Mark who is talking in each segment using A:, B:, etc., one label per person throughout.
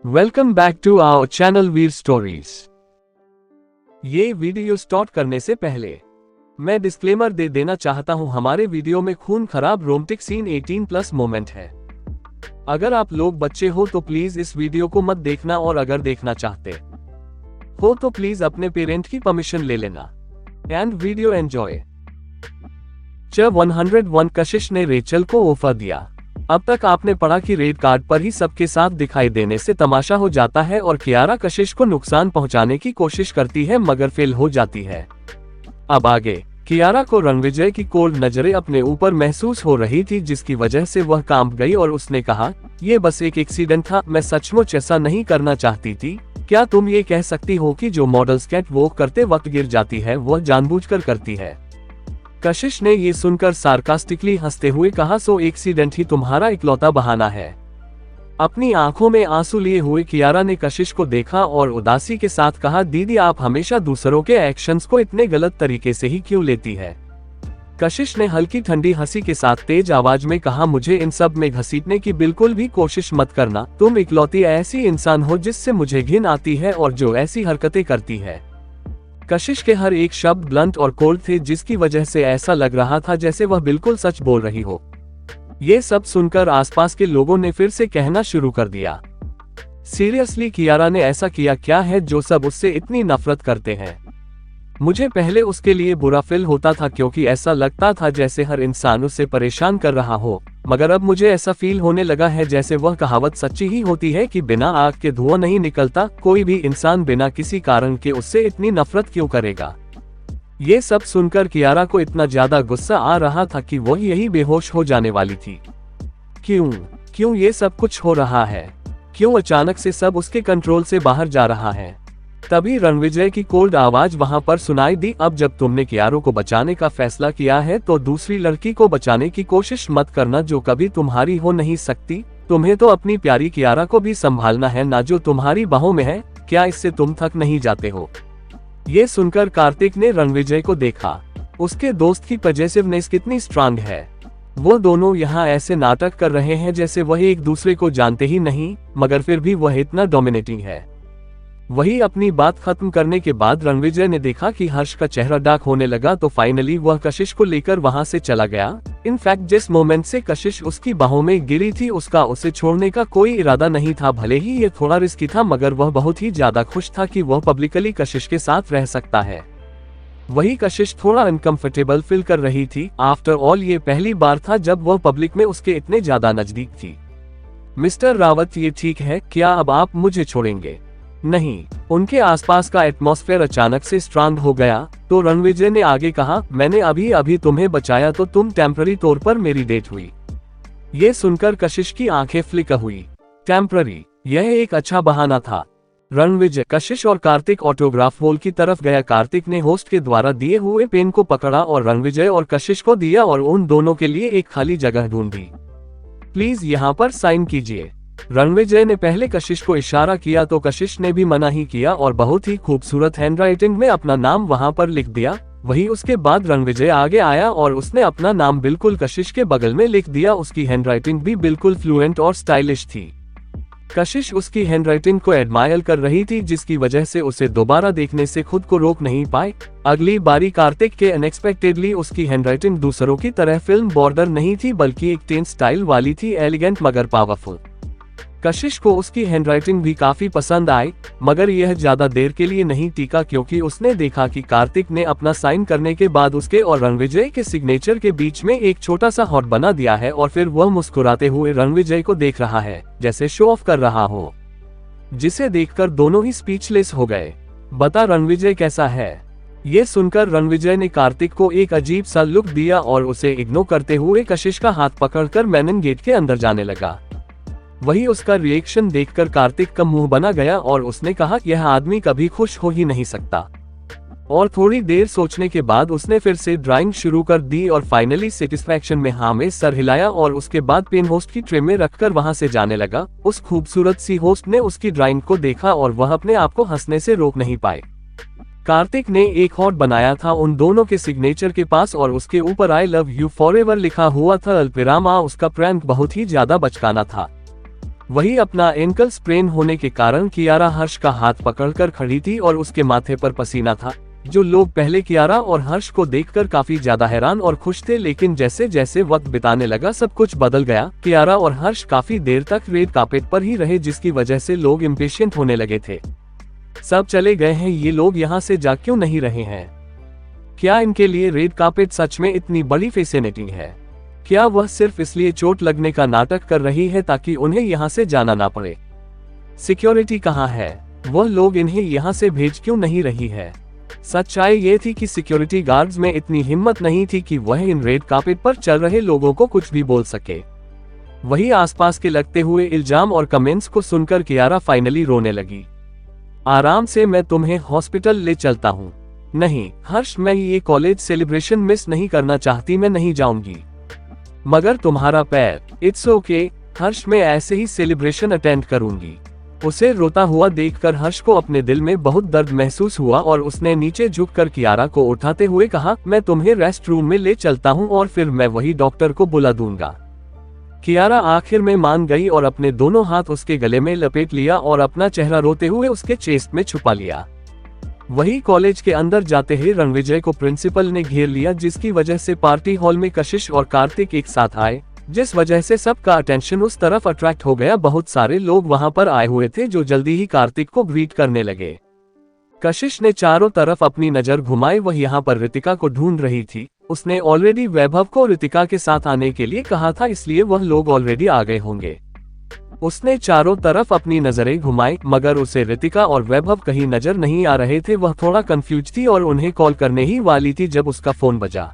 A: Welcome back to our channel Veer stories. ये video start करने से पहले मैं डिस्क्लेमर दे देना चाहता हूं, हमारे वीडियो में खून खराब रोमांटिक सीन 18+ मोमेंट है। अगर आप लोग बच्चे हो तो प्लीज इस वीडियो को मत देखना, और अगर देखना चाहते हो तो प्लीज अपने पेरेंट की परमिशन ले लेना। And video enjoy. 101 कशिश ने रेचल को ऑफर दिया। अब तक आपने पढ़ा कि रेड कार्ड पर ही सबके साथ दिखाई देने से तमाशा हो जाता है और कियारा कशिश को नुकसान पहुंचाने की कोशिश करती है मगर फेल हो जाती है। अब आगे कियारा को रणविजय की कोल्ड नजरें अपने ऊपर महसूस हो रही थी, जिसकी वजह से वह कांप गई और उसने कहा, यह बस एक एक्सीडेंट था, मैं सचमुच ऐसा नहीं करना चाहती थी। क्या तुम ये कह सकती हो कि जो मॉडल्स कैट वॉक करते वक्त गिर जाती है वह जानबूझकर करती है? कशिश ने ये सुनकर सार्कास्टिकली हंसते हुए कहा, सो एक्सीडेंट ही तुम्हारा इकलौता बहाना है। अपनी आंखों में आंसू लिए हुए कियारा ने कशिश को देखा और उदासी के साथ कहा, दीदी आप हमेशा दूसरों के एक्शंस को इतने गलत तरीके से ही क्यों लेती है? कशिश ने हल्की ठंडी हंसी के साथ तेज आवाज में कहा, मुझे इन सब में घसीटने की बिल्कुल भी कोशिश मत करना। तुम इकलौती ऐसी इंसान हो जिससे मुझे घिन आती है और जो ऐसी हरकतें करती है। कशिश के हर एक शब्द ब्लंट और कोल्ड थे, जिसकी वजह से ऐसा लग रहा था जैसे वह बिल्कुल सच बोल रही हो। ये सब सुनकर आसपास के लोगों ने फिर से कहना शुरू कर दिया, सीरियसली कियारा ने ऐसा किया क्या है जो सब उससे इतनी नफरत करते हैं? मुझे पहले उसके लिए बुरा फील होता था क्योंकि ऐसा लगता था जैसे हर इंसान उसे परेशान कर रहा हो, मगर अब मुझे ऐसा फील होने लगा है जैसे वह कहावत सच्ची ही होती है कि बिना आग के धुआं नहीं निकलता। कोई भी इंसान बिना किसी कारण के उससे इतनी नफरत क्यों करेगा? ये सब सुनकर कियारा को इतना ज्यादा गुस्सा आ रहा था कि वह यही बेहोश हो जाने वाली थी। क्यों ये सब कुछ हो रहा है? क्यों अचानक से सब उसके कंट्रोल से बाहर जा रहा है? तभी रणविजय की कोल्ड आवाज वहां पर सुनाई दी, अब जब तुमने कियारो को बचाने का फैसला किया है तो दूसरी लड़की को बचाने की कोशिश मत करना जो कभी तुम्हारी हो नहीं सकती। तुम्हें तो अपनी प्यारी कियारा को भी संभालना है ना, जो तुम्हारी बाहों में है। क्या इससे तुम थक नहीं जाते हो? ये सुनकर कार्तिक ने रणविजय को देखा। उसके दोस्त की पॉजिटिवनेस कितनी स्ट्रांग है। वो दोनों यहाँ ऐसे नाटक कर रहे हैं जैसे वह एक दूसरे को जानते ही नहीं, मगर फिर भी वह इतना डोमिनेटिंग है। वही अपनी बात खत्म करने के बाद रणविजय ने देखा कि हर्ष का चेहरा डार्क होने लगा, तो फाइनली वह कशिश को लेकर वहां से चला गया। इनफैक्ट जिस मोमेंट से कशिश उसकी बाहों में गिरी थी उसका उसे छोड़ने का कोई इरादा नहीं था। भले ही ये थोड़ा रिस्की था मगर वह बहुत ही ज्यादा खुश था कि वह पब्लिकली कशिश के साथ रह सकता है। वही कशिश थोड़ा अनकंफर्टेबल फील कर रही थी। आफ्टर ऑल ये पहली बार था जब वह पब्लिक में उसके इतने ज्यादा नजदीक थी। मिस्टर रावत ये ठीक है, क्या अब आप मुझे छोड़ेंगे? नहीं। उनके आसपास का एटमॉस्फेयर अचानक से स्ट्रांग हो गया, तो रणविजय ने आगे कहा, मैंने अभी तुम्हें बचाया तो तुम टेम्पररी तौर पर मेरी डेट हुई। ये सुनकर कशिश की आंखें फ्लिकर हुई। टेम्पररी, यह एक अच्छा बहाना था। रणविजय, कशिश और कार्तिक ऑटोग्राफ वॉल की तरफ गया। कार्तिक ने होस्ट के द्वारा दिए हुए पेन को पकड़ा और रणविजय और कशिश को दिया और उन दोनों के लिए एक खाली जगह ढूंढी। प्लीज यहाँ पर साइन कीजिए। रणविजय ने पहले कशिश को इशारा किया तो कशिश ने भी मना ही किया और बहुत ही खूबसूरत हैंडराइटिंग में अपना नाम वहां पर लिख दिया। वही उसके बाद रणविजय आगे आया और उसने अपना नाम बिल्कुल कशिश के बगल में लिख दिया। उसकी हैंडराइटिंग भी बिल्कुल फ्लुएंट और स्टाइलिश थी। कशिश उसकी हैंडराइटिंग को एडमायर कर रही थी, जिसकी वजह से उसे दोबारा देखने से खुद को रोक नहीं पाई। अगली बारी कार्तिक के अनएक्सपेक्टेडली उसकी हैंडराइटिंग दूसरों की तरह फिल्म बॉर्डर नहीं थी बल्कि एक टेन स्टाइल वाली थी, एलिगेंट मगर पावरफुल। कशिश को उसकी हैंडराइटिंग भी काफी पसंद आई, मगर यह ज्यादा देर के लिए नहीं टिका क्योंकि उसने देखा कि कार्तिक ने अपना साइन करने के बाद उसके और रणविजय के सिग्नेचर के बीच में एक छोटा सा हॉट बना दिया है और फिर वह मुस्कुराते हुए रणविजय को देख रहा है जैसे शो ऑफ कर रहा हो, जिसे देखकर दोनों ही स्पीचलेस हो गए। बता रणविजय कैसा है? ये सुनकर रणविजय ने कार्तिक को एक अजीब सा लुक दिया और उसे इग्नोर करते हुए कशिश का हाथ पकड़कर मेनन गेट के अंदर जाने लगा। वही उसका रिएक्शन देखकर कार्तिक का मुंह बना गया और उसने कहा, यह आदमी कभी खुश हो ही नहीं सकता। और थोड़ी देर सोचने के बाद उसने फिर से ड्राइंग शुरू कर दी और फाइनली सेटिस्फैक्शन में हाँ में सर हिलाया और उसके बाद पेन होस्ट की ट्रे में रखकर वहां से जाने लगा। उस खूबसूरत सी होस्ट ने उसकी ड्राइंग को देखा और वह अपने आप को हंसने से रोक नहीं पाए। कार्तिक ने एक हॉट बनाया था उन दोनों के सिग्नेचर के पास और उसके ऊपर आई लव यू फॉरएवर लिखा हुआ था। अल्पिरामा उसका प्रैंक बहुत ही ज्यादा बचकाना था। वही अपना एंकल स्प्रेन होने के कारण कियारा हर्ष का हाथ पकड़कर खड़ी थी और उसके माथे पर पसीना था। जो लोग पहले कियारा और हर्ष को देखकर काफी ज्यादा हैरान और खुश थे, लेकिन जैसे जैसे वक्त बिताने लगा सब कुछ बदल गया। कियारा और हर्ष काफी देर तक रेड कार्पेट पर ही रहे, जिसकी वजह से लोग इम्पेशेंट होने लगे थे। सब चले गए हैं, ये लोग यहाँ से जा क्यों नहीं रहे हैं? क्या इनके लिए रेड कार्पेट सच में इतनी बड़ी फैसिलिटी है? क्या वह सिर्फ इसलिए चोट लगने का नाटक कर रही है ताकि उन्हें यहाँ से जाना ना पड़े? सिक्योरिटी कहाँ है? वह लोग इन्हें यहाँ से भेज क्यों नहीं रही है? सच्चाई ये थी कि सिक्योरिटी गार्ड्स में इतनी हिम्मत नहीं थी कि वह इन रेड कार्पेट पर चल रहे लोगों को कुछ भी बोल सके। वही आसपास के लगते हुए इल्जाम और कमेंट्स को सुनकर कियारा फाइनली रोने लगी। आराम से, मैं तुम्हें हॉस्पिटल ले चलता हूँ। नहीं हर्ष, मैं ये कॉलेज सेलिब्रेशन मिस नहीं करना चाहती, मैं नहीं जाऊंगी। मगर तुम्हारा पैर, इट्स ओके हर्ष, मैं ऐसे ही सेलिब्रेशन अटेंड करूंगी। उसे रोता हुआ देखकर हर्ष को अपने दिल में बहुत दर्द महसूस हुआ और उसने नीचे झुककर कियारा को उठाते हुए कहा, मैं तुम्हें रेस्ट रूम में ले चलता हूँ और फिर मैं वही डॉक्टर को बुला दूंगा। कियारा आखिर में मान गई और अपने दोनों हाथ उसके गले में लपेट लिया और अपना चेहरा रोते हुए उसके चेस्ट में छुपा लिया। वही कॉलेज के अंदर जाते ही रणविजय को प्रिंसिपल ने घेर लिया, जिसकी वजह से पार्टी हॉल में कशिश और कार्तिक एक साथ आए, जिस वजह से सबका अटेंशन उस तरफ अट्रैक्ट हो गया। बहुत सारे लोग वहां पर आए हुए थे जो जल्दी ही कार्तिक को ग्रीट करने लगे। कशिश ने चारों तरफ अपनी नजर घुमाई, वह यहाँ पर रितिका को ढूंढ रही थी। उसने ऑलरेडी वैभव को रितिका के साथ आने के लिए कहा था, इसलिए वह लोग ऑलरेडी आ गए होंगे। उसने चारों तरफ अपनी नजरें घुमाई, मगर उसे रितिका और वैभव कहीं नजर नहीं आ रहे थे। वह थोड़ा कंफ्यूज थी और उन्हें कॉल करने ही वाली थी जब उसका फोन बजा।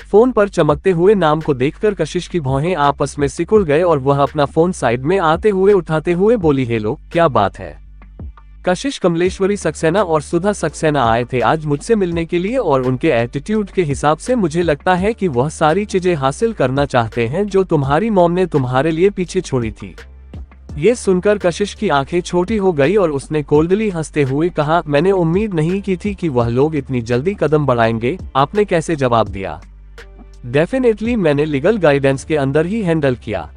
A: फोन पर चमकते हुए नाम को देखकर कशिश की भौहें आपस में सिकुड़ गए और वह अपना फोन साइड में आते हुए उठाते हुए बोली, हेलो, क्या बात है? कशिश, कमलेश्वरी सक्सेना और सुधा सक्सेना आए थे आज मुझसे मिलने के लिए और उनके एटीट्यूड के हिसाब से मुझे लगता है कि वह सारी चीजें हासिल करना चाहते हैं जो तुम्हारी मॉम ने तुम्हारे लिए पीछे छोड़ी थी। ये सुनकर कशिश की आंखें छोटी हो गई और उसने कोल्डली हंसते हुए कहा, मैंने उम्मीद नहीं की थी कि वह लोग इतनी जल्दी कदम बढ़ाएंगे। आपने कैसे जवाब दिया? डेफिनेटली मैंने लीगल गाइडेंस के अंदर ही हैंडल किया।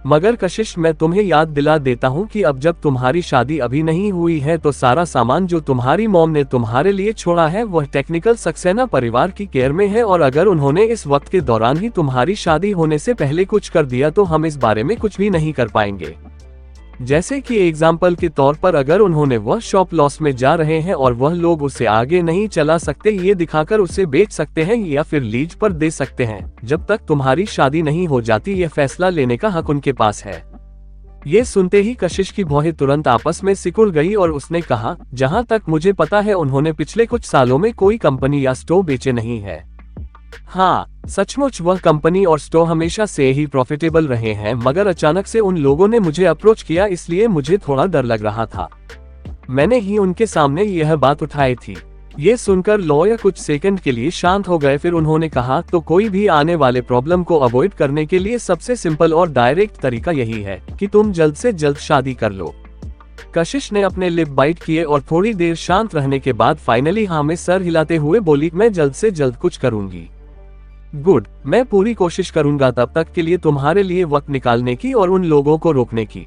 A: मगर कशिश, मैं तुम्हें याद दिला देता हूँ कि अब जब तुम्हारी शादी अभी नहीं हुई है तो सारा सामान जो तुम्हारी मॉम ने तुम्हारे लिए छोड़ा है वह टेक्निकल सक्सेना परिवार की केयर में है, और अगर उन्होंने इस वक्त के दौरान ही तुम्हारी शादी होने से पहले कुछ कर दिया तो हम इस बारे में कुछ भी नहीं कर पाएंगे। जैसे कि एग्जाम्पल के तौर पर अगर उन्होंने वह शॉप लॉस में जा रहे हैं और वह लोग उसे आगे नहीं चला सकते, ये दिखाकर उसे बेच सकते हैं या फिर लीज पर दे सकते हैं। जब तक तुम्हारी शादी नहीं हो जाती यह फैसला लेने का हक उनके पास है। ये सुनते ही कशिश की भौहें तुरंत आपस में सिकुड़ गई और उसने कहा, जहां तक मुझे पता है उन्होंने पिछले कुछ सालों में कोई कंपनी या स्टोर बेचे नहीं है। हाँ, सचमुच वह कंपनी और स्टोर हमेशा से ही प्रॉफिटेबल रहे हैं, मगर अचानक से उन लोगों ने मुझे अप्रोच किया, इसलिए मुझे थोड़ा डर लग रहा था। मैंने ही उनके सामने यह बात उठाई थी। ये सुनकर लॉयर कुछ सेकंड के लिए शांत हो गए, फिर उन्होंने कहा, तो कोई भी आने वाले प्रॉब्लम को अवॉइड करने के लिए सबसे सिंपल और डायरेक्ट तरीका यही है कि तुम जल्द से जल्द शादी कर लो। कशिश ने अपने लिप बाइट किए और थोड़ी देर शांत रहने के बाद फाइनली हाँ में सर हिलाते हुए बोली, मैं जल्द से जल्द कुछ करूंगी। गुड, मैं पूरी कोशिश करूंगा तब तक के लिए तुम्हारे लिए वक्त निकालने की और उन लोगों को रोकने की।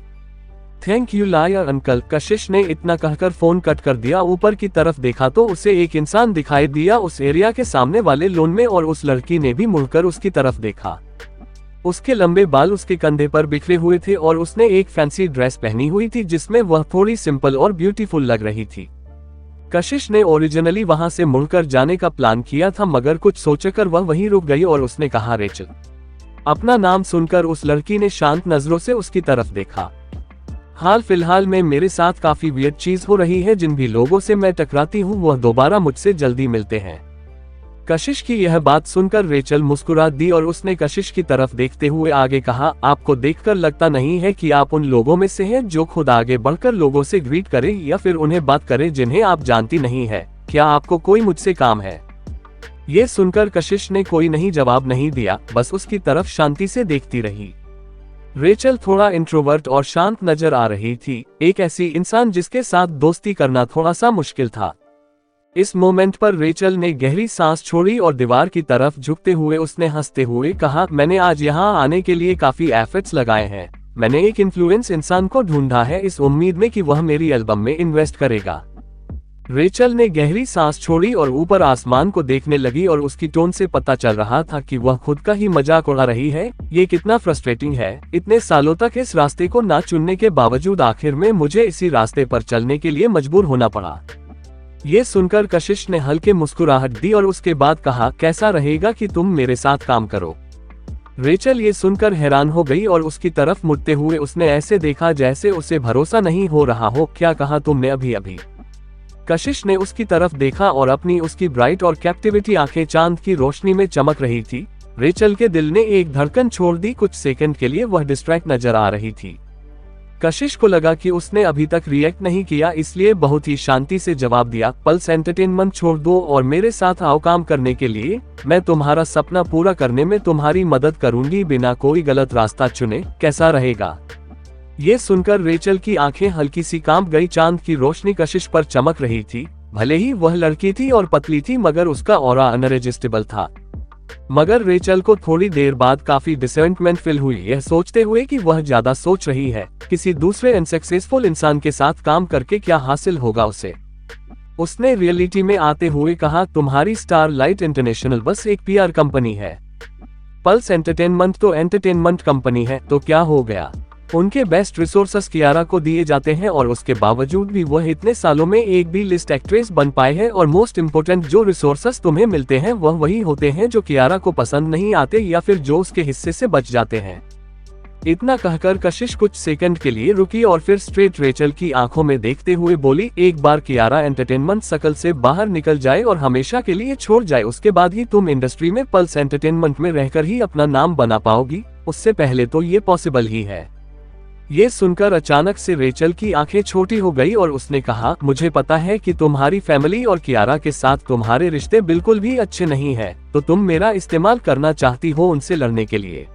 A: Thank you liar uncle. Kashish ने इतना कहकर फोन कट कर दिया। ऊपर की तरफ देखा तो उसे एक इंसान दिखाई दिया उस एरिया के सामने वाले लॉन में, और उस लड़की ने भी मुड़कर उसकी तरफ देखा। उसके लंबे बाल उसके कंधे पर बिखरे हुए थे और उसने एक फैंसी ड्रेस पहनी हुई थी जिसमें वह थोड़ी सिंपल और ब्यूटीफुल लग रही थी। कशिश ने ओरिजिनली वहां से मुड़कर जाने का प्लान किया था, मगर कुछ सोचकर वह वहीं रुक गई और उसने कहा, रेचल। अपना नाम सुनकर उस लड़की ने शांत नजरों से उसकी तरफ देखा। हाल फिलहाल में मेरे साथ काफी वियर्ड चीज हो रही है, जिन भी लोगों से मैं टकराती हूँ वह दोबारा मुझसे जल्दी मिलते हैं। कशिश की यह बात सुनकर रेचल मुस्कुरा दी और उसने कशिश की तरफ देखते हुए आगे कहा, आपको देखकर लगता नहीं है कि आप उन लोगों में से हैं जो खुद आगे बढ़कर लोगों से ग्रीट करें या फिर उन्हें बात करें जिन्हें आप जानती नहीं है। क्या आपको कोई मुझसे काम है? ये सुनकर कशिश ने कोई नहीं जवाब नहीं दिया, बस उसकी तरफ शांति से देखती रही। रेचल थोड़ा इंट्रोवर्ट और शांत नजर आ रही थी, एक ऐसी इंसान जिसके साथ दोस्ती करना थोड़ा सा मुश्किल था। इस मोमेंट पर रेचल ने गहरी सांस छोड़ी और दीवार की तरफ झुकते हुए उसने हंसते हुए कहा, मैंने आज यहाँ आने के लिए काफी एफर्ट्स लगाए हैं। मैंने एक इन्फ्लुएंस इंसान को ढूंढा है इस उम्मीद में कि वह मेरी एल्बम में इन्वेस्ट करेगा। रेचल ने गहरी सांस छोड़ी और ऊपर आसमान को देखने लगी और उसकी टोन से पता चल रहा था कि वह खुद का ही मजाक उड़ा रही है। ये कितना फ्रस्ट्रेटिंग है, इतने सालों तक इस रास्ते को ना चुनने के बावजूद आखिर में मुझे इसी रास्ते पर चलने के लिए मजबूर होना पड़ा। ये सुनकर कशिश ने हल्के मुस्कुराहट दी और उसके बाद कहा, कैसा रहेगा कि तुम मेरे साथ काम करो। रेचल ये सुनकर हैरान हो गई और उसकी तरफ मुड़ते हुए उसने ऐसे देखा जैसे उसे भरोसा नहीं हो रहा हो। क्या कहा तुमने अभी अभी? कशिश ने उसकी तरफ देखा और अपनी उसकी ब्राइट और कैप्टिविटी आंखें चांद की रोशनी में चमक रही थी। रेचल के दिल ने एक धड़कन छोड़ दी। कुछ सेकंड के लिए वह डिस्ट्रैक्ट नजर आ रही थी। कशिश को लगा कि उसने अभी तक रिएक्ट नहीं किया, इसलिए बहुत ही शांति से जवाब दिया, पल्स एंटरटेनमेंट छोड़ दो और मेरे साथ आओ काम करने के लिए। मैं तुम्हारा सपना पूरा करने में तुम्हारी मदद करूंगी बिना कोई गलत रास्ता चुने। कैसा रहेगा? ये सुनकर रेचल की आंखें हल्की सी कांप गई। चांद की रोशनी कशिश पर चमक रही थी। भले ही वह लड़की थी और पतली थी मगर उसका ऑरा अनरेजिस्टेबल था। मगर रेचल को थोड़ी देर बाद काफी डिसअपॉइंटमेंट फील हुई, यह सोचते हुए कि वह ज्यादा सोच रही है। किसी दूसरे अनसक्सेसफुल इंसान के साथ काम करके क्या हासिल होगा उसे। उसने रियलिटी में आते हुए कहा, तुम्हारी स्टारलाइट इंटरनेशनल बस एक पीआर कंपनी है। पल्स एंटरटेनमेंट तो एंटरटेनमेंट कंपनी है, तो क्या हो गया। उनके बेस्ट रिसोर्सेस कियारा को दिए जाते हैं और उसके बावजूद भी वह इतने सालों में एक भी लिस्ट एक्ट्रेस बन पाए हैं। और मोस्ट इम्पोर्टेंट, जो रिसोर्सेस तुम्हें मिलते हैं वह वही होते हैं जो कियारा को पसंद नहीं आते या फिर जो उसके हिस्से से बच जाते हैं। इतना कहकर कशिश कुछ सेकंड के लिए रुकी और फिर स्ट्रेट रेचल की आंखों में देखते हुए बोली, एक बार कियारा एंटरटेनमेंट सर्कल से बाहर निकल जाए और हमेशा के लिए छोड़ जाए, उसके बाद ही तुम इंडस्ट्री में पल्स एंटरटेनमेंट में रहकर ही अपना नाम बना पाओगी। उससे पहले तो ये पॉसिबल ही है। ये सुनकर अचानक से रेचल की आंखें छोटी हो गई और उसने कहा, मुझे पता है कि तुम्हारी फैमिली और कियारा के साथ तुम्हारे रिश्ते बिल्कुल भी अच्छे नहीं हैं, तो तुम मेरा इस्तेमाल करना चाहती हो उनसे लड़ने के लिए।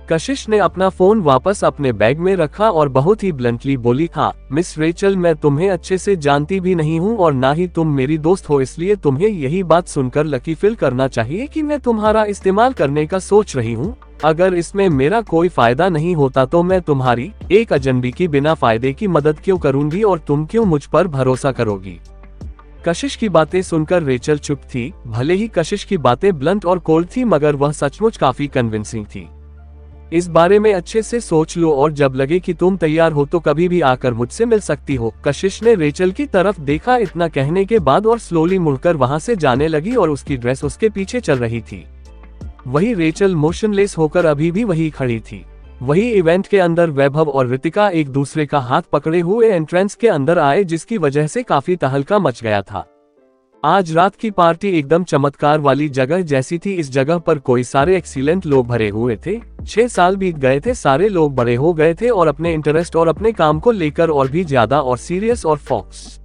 A: कशिश ने अपना फोन वापस अपने बैग में रखा और बहुत ही ब्लंटली बोली, हाँ मिस रेचल, मैं तुम्हें अच्छे से जानती भी नहीं हूँ और ना ही तुम मेरी दोस्त हो, इसलिए तुम्हें यही बात सुनकर लकी फील करना चाहिए कि मैं तुम्हारा इस्तेमाल करने का सोच रही हूँ। अगर इसमें मेरा कोई फायदा नहीं होता तो मैं तुम्हारी, एक अजनबी की बिना फायदे की मदद क्यों करूंगी और तुम क्यों मुझ पर भरोसा करोगी। कशिश की बातें सुनकर रेचल चुप थी। भले ही कशिश की बातें ब्लंट और कोल्ड थी मगर वह सचमुच काफी कन्विंसिंग थी। इस बारे में अच्छे से सोच लो और जब लगे कि तुम तैयार हो तो कभी भी आकर मुझसे मिल सकती हो। कशिश ने रेचल की तरफ देखा। इतना कहने के बाद और स्लोली मुड़कर वहां से जाने लगी और उसकी ड्रेस उसके पीछे चल रही थी। वही रेचल मोशनलेस होकर अभी भी वही खड़ी थी। वही इवेंट के अंदर वैभव और रितिका एक दूसरे का हाथ पकड़े हुए एंट्रेंस के अंदर आए, जिसकी वजह से काफी तहलका मच गया था। आज रात की पार्टी एकदम चमत्कार वाली जगह जैसी थी। इस जगह पर कोई सारे एक्सीलेंट लोग भरे हुए थे। 6 साल बीत गए थे, सारे लोग बड़े हो गए थे और अपने इंटरेस्ट और अपने काम को लेकर और भी ज्यादा और सीरियस और फोकस।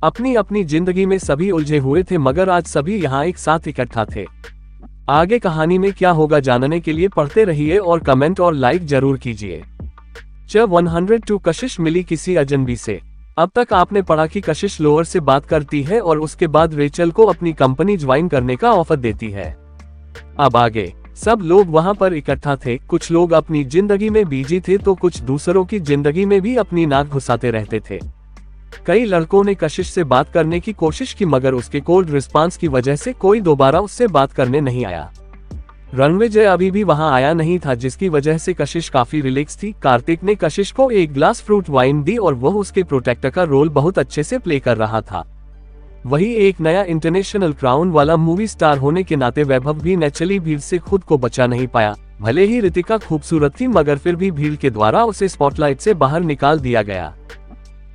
A: अपनी अपनी जिंदगी में सभी उलझे हुए थे मगर आज सभी यहाँ एक साथ इकट्ठा थे। आगे कहानी में क्या होगा जानने के लिए पढ़ते रहिए और कमेंट और लाइक जरूर कीजिए। 102 कशिश मिली किसी अजनबी से। अब तक आपने पढ़ा कि कशिश लोअर से बात करती है और उसके बाद रेचल को अपनी कंपनी ज्वाइन करने का ऑफर देती है। अब आगे सब लोग वहां पर इकट्ठा थे। कुछ लोग अपनी जिंदगी में बिजी थे तो कुछ दूसरों की जिंदगी में भी अपनी नाक घुसाते रहते थे। कई लड़कों ने कशिश से बात करने की कोशिश की मगर उसके कोल्ड रिस्पांस की वजह से कोई दोबारा उससे बात करने नहीं आया। रणविजय अभी भी वहां आया नहीं था, जिसकी वजह से कशिश काफी रिलैक्स थी। कार्तिक ने कशिश को एक ग्लास फ्रूट वाइन दी और वह उसके प्रोटेक्टर का रोल बहुत अच्छे से प्ले कर रहा था। वही एक नया इंटरनेशनल क्राउन वाला मूवी स्टार होने के नाते वैभव भी नेचुरली भीड़ से खुद को बचा नहीं पाया। भले ही रितिका खूबसूरत थी मगर फिर भी भीड़ के द्वारा उसे स्पॉटलाइट से बाहर निकाल दिया गया।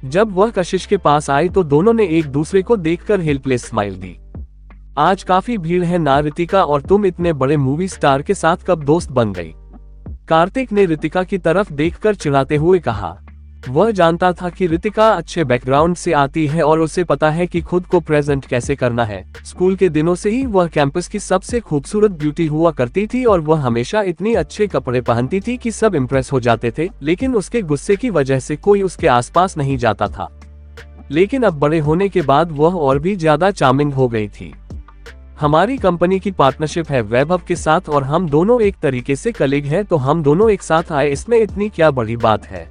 A: जब वह कशिश के पास आई तो दोनों ने एक दूसरे को देखकर हेल्पलेस स्माइल दी। आज काफी भीड़ है ना रितिका, और तुम इतने बड़े मूवी स्टार के साथ कब दोस्त बन गई? कार्तिक ने रितिका की तरफ देखकर चिढ़ाते हुए कहा। वह जानता था कि रितिका अच्छे बैकग्राउंड से आती है और उसे पता है कि खुद को प्रेजेंट कैसे करना है। स्कूल के दिनों से ही वह कैंपस की सबसे खूबसूरत ब्यूटी हुआ करती थी और वह हमेशा इतनी अच्छे कपड़े पहनती थी कि सब इम्प्रेस हो जाते थे, लेकिन उसके गुस्से की वजह से कोई उसके आसपास नहीं जाता था। लेकिन अब बड़े होने के बाद वह और भी ज्यादा चार्मिंग हो गई थी। हमारी कंपनी की पार्टनरशिप है वैभव के साथ और हम दोनों एक तरीके से कलीग हैं, तो हम दोनों एक साथ आए, इसमें इतनी क्या बड़ी बात है।